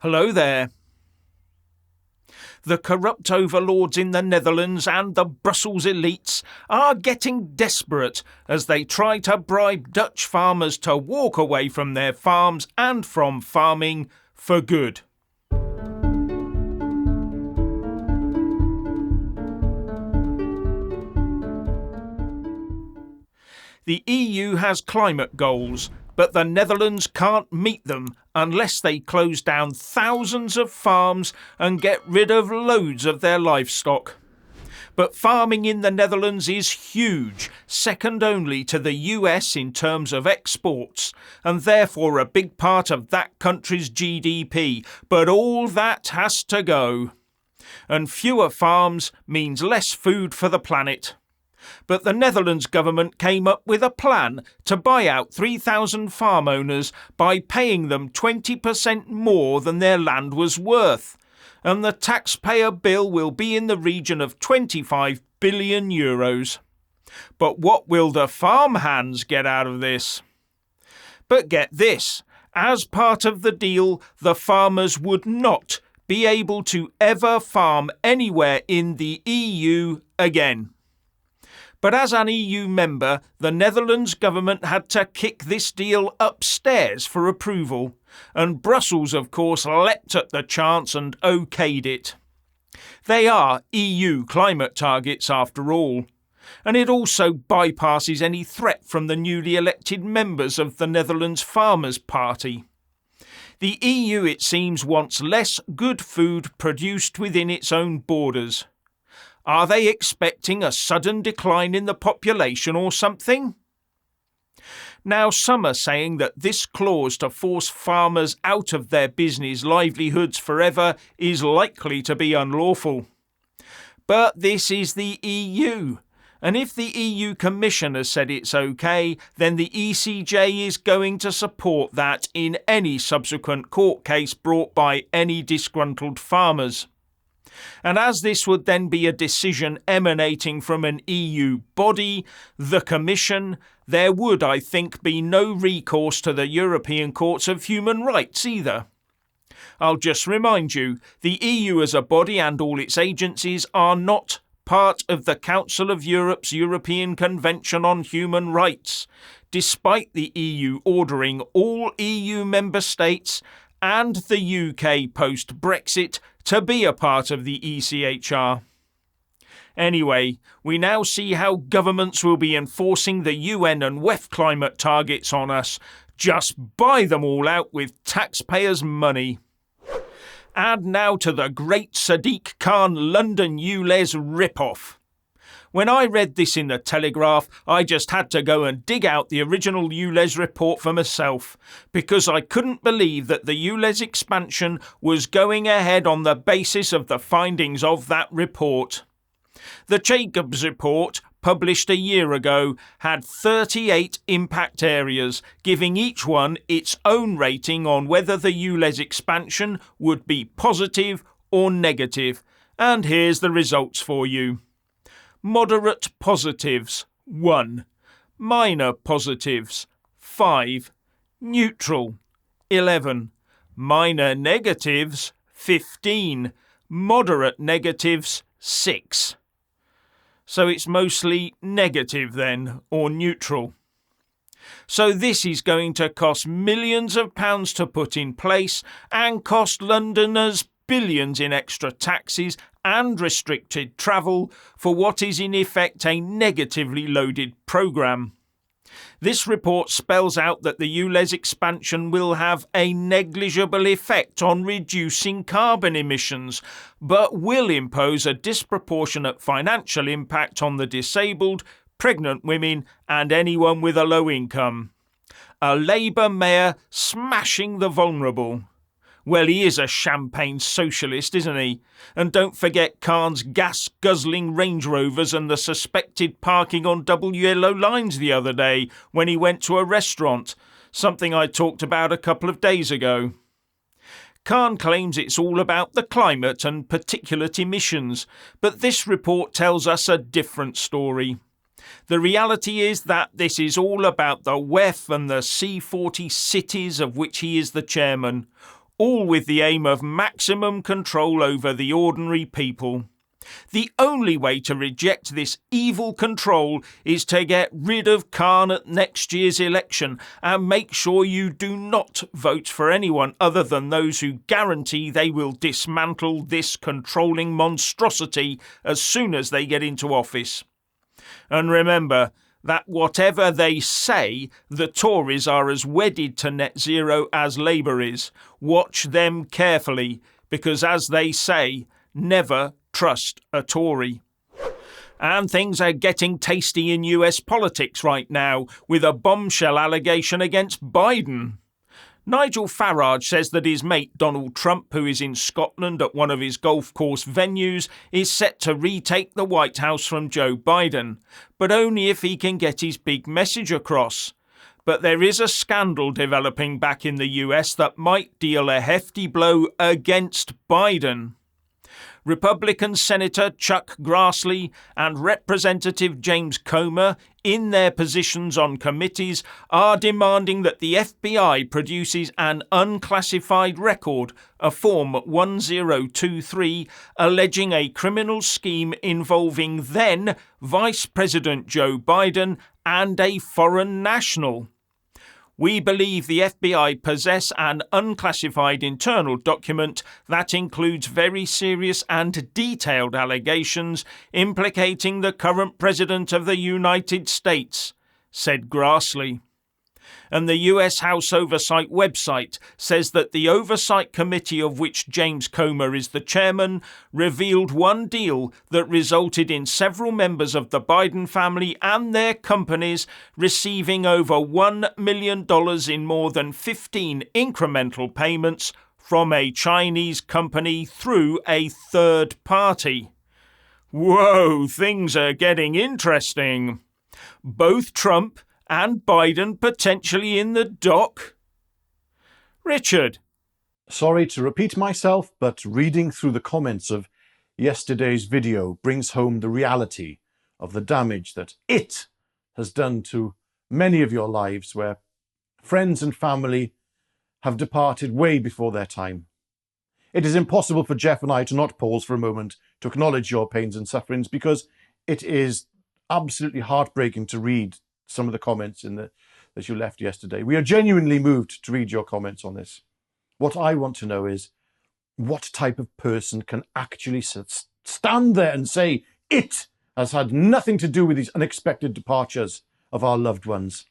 Hello there. The corrupt overlords in the Netherlands and the Brussels elites are getting desperate as they try to bribe Dutch farmers to walk away from their farms and from farming for good. The EU has climate goals, but the Netherlands can't meet them unless they close down thousands of farms and get rid of loads of their livestock. But farming in the Netherlands is huge, second only to the US in terms of exports, and therefore a big part of that country's GDP. But all that has to go. And fewer farms means less food for the planet. But the Netherlands government came up with a plan to buy out 3,000 farm owners by paying them 20% more than their land was worth, and the taxpayer bill will be in the region of 25 billion euros. But what will the farm hands get out of this? But get this, as part of the deal, the farmers would not be able to ever farm anywhere in the EU again. But as an EU member, the Netherlands government had to kick this deal upstairs for approval, and Brussels, of course, leapt at the chance and okayed it. They are EU climate targets after all, and it also bypasses any threat from the newly elected members of the Netherlands Farmers' Party. The EU, it seems, wants less good food produced within its own borders. Are they expecting a sudden decline in the population or something? Now, some are saying that this clause to force farmers out of their business livelihoods forever is likely to be unlawful. But this is the EU, and if the EU Commission has said it's okay, then the ECJ is going to support that in any subsequent court case brought by any disgruntled farmers. And as this would then be a decision emanating from an EU body, the Commission, there would, I think, be no recourse to the European Courts of Human Rights either. I'll just remind you, the EU as a body and all its agencies are not part of the Council of Europe's European Convention on Human Rights, despite the EU ordering all EU member states and the UK post-Brexit to be a part of the ECHR. Anyway, we now see how governments will be enforcing the UN and WEF climate targets on us. Just buy them all out with taxpayers' money. Add now to the great Sadiq Khan London ULEZ rip-off. When I read this in the Telegraph, I just had to go and dig out the original ULEZ report for myself, because I couldn't believe that the ULEZ expansion was going ahead on the basis of the findings of that report. The Jacobs report, published a year ago, had 38 impact areas, giving each one its own rating on whether the ULEZ expansion would be positive or negative. And here's the results for you. Moderate positives, 1. Minor positives, 5. Neutral, 11. Minor negatives, 15. Moderate negatives, 6. So it's mostly negative then, or neutral. So this is going to cost millions of pounds to put in place and cost Londoners billions in extra taxes and restricted travel for what is in effect a negatively loaded programme. This report spells out that the ULEZ expansion will have a negligible effect on reducing carbon emissions, but will impose a disproportionate financial impact on the disabled, pregnant women and anyone with a low income. A Labour mayor smashing the vulnerable. Well, he is a champagne socialist, isn't he? And don't forget Khan's gas-guzzling Range Rovers and the suspected parking on double yellow lines the other day when he went to a restaurant, something I talked about a couple of days ago. Khan claims it's all about the climate and particulate emissions, but this report tells us a different story. The reality is that this is all about the WEF and the C40 cities of which he is the chairman. all with the aim of maximum control over the ordinary people. The only way to reject this evil control is to get rid of Khan at next year's election and make sure you do not vote for anyone other than those who guarantee they will dismantle this controlling monstrosity as soon as they get into office. And remember that whatever they say, the Tories are as wedded to net zero as Labour is. Watch them carefully, because as they say, never trust a Tory. And things are getting tasty in US politics right now, with a bombshell allegation against Biden. Nigel Farage says that his mate Donald Trump, who is in Scotland at one of his golf course venues, is set to retake the White House from Joe Biden, but only if he can get his big message across. But there is a scandal developing back in the US that might deal a hefty blow against Biden. Republican Senator Chuck Grassley and Representative James Comer, in their positions on committees, are demanding that the FBI produces an unclassified record, a Form 1023, alleging a criminal scheme involving then Vice President Joe Biden and a foreign national. We believe the FBI possess an unclassified internal document that includes very serious and detailed allegations implicating the current President of the United States, said Grassley. And the US House Oversight website says that the Oversight Committee, of which James Comer is the chairman, revealed one deal that resulted in several members of the Biden family and their companies receiving over $1 million in more than 15 incremental payments from a Chinese company through a third party. Whoa, things are getting interesting. Both Trump and Biden potentially in the dock? Richard. Sorry to repeat myself, but reading through the comments of yesterday's video brings home the reality of the damage that it has done to many of your lives, where friends and family have departed way before their time. It is impossible for Jeff and I to not pause for a moment to acknowledge your pains and sufferings, because it is absolutely heartbreaking to read some of the comments that you left yesterday. We are genuinely moved to read your comments on this. What I want to know is, what type of person can actually stand there and say it has had nothing to do with these unexpected departures of our loved ones?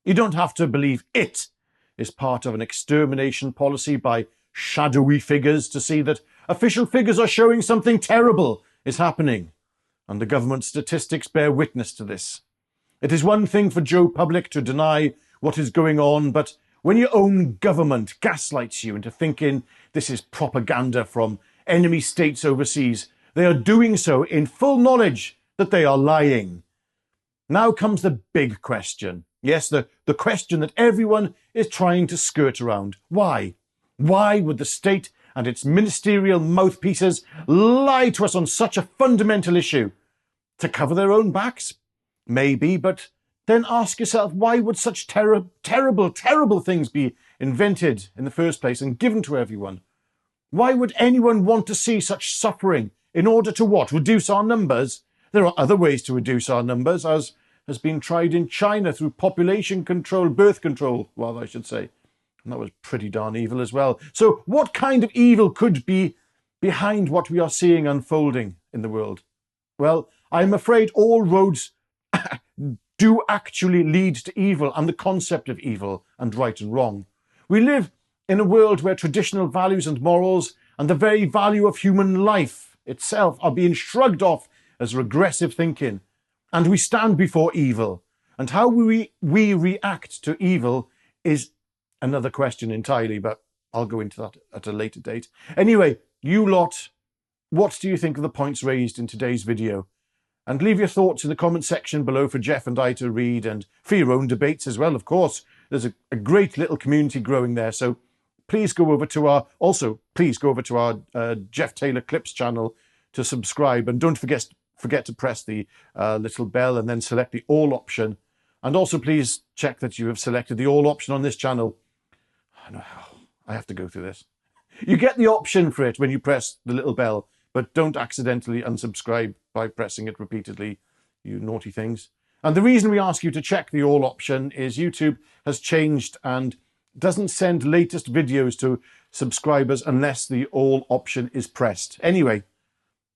You don't have to believe it is part of an extermination policy by shadowy figures to see that official figures are showing something terrible is happening, and the government statistics bear witness to this. It is one thing for Joe Public to deny what is going on, but when your own government gaslights you into thinking this is propaganda from enemy states overseas, they are doing so in full knowledge that they are lying. Now comes the big question. Yes, the question that everyone is trying to skirt around. Why? Why would the state and its ministerial mouthpieces lie to us on such a fundamental issue? To cover their own backs? Maybe, but then ask yourself, why would such terrible things be invented in the first place and given to everyone? Why would anyone want to see such suffering in order to what? Reduce our numbers? There are other ways to reduce our numbers, as has been tried in China through population control, birth control, rather I should say. And that was pretty darn evil as well. So what kind of evil could be behind what we are seeing unfolding in the world? Well, I'm afraid all roads do actually lead to evil and the concept of evil and right and wrong. We live in a world where traditional values and morals and the very value of human life itself are being shrugged off as regressive thinking. And we stand before evil. And how we react to evil is another question entirely, but I'll go into that at a later date. Anyway, you lot, what do you think of the points raised in today's video? And leave your thoughts in the comment section below for Jeff and I to read, and for your own debates as well, of course. There's a great little community growing there, so please go over to our Jeff Taylor Clips channel to subscribe, and don't forget to press the little bell and then select the all option. And also please check that you have selected the all option on this channel. I have to go through this. You get the option for it when you press the little bell, but don't accidentally unsubscribe by pressing it repeatedly, you naughty things. And the reason we ask you to check the all option is YouTube has changed and doesn't send latest videos to subscribers unless the all option is pressed. Anyway,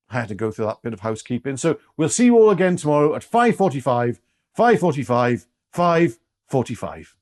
I had to go through that bit of housekeeping. So we'll see you all again tomorrow at 5:45, 5:45, 5:45.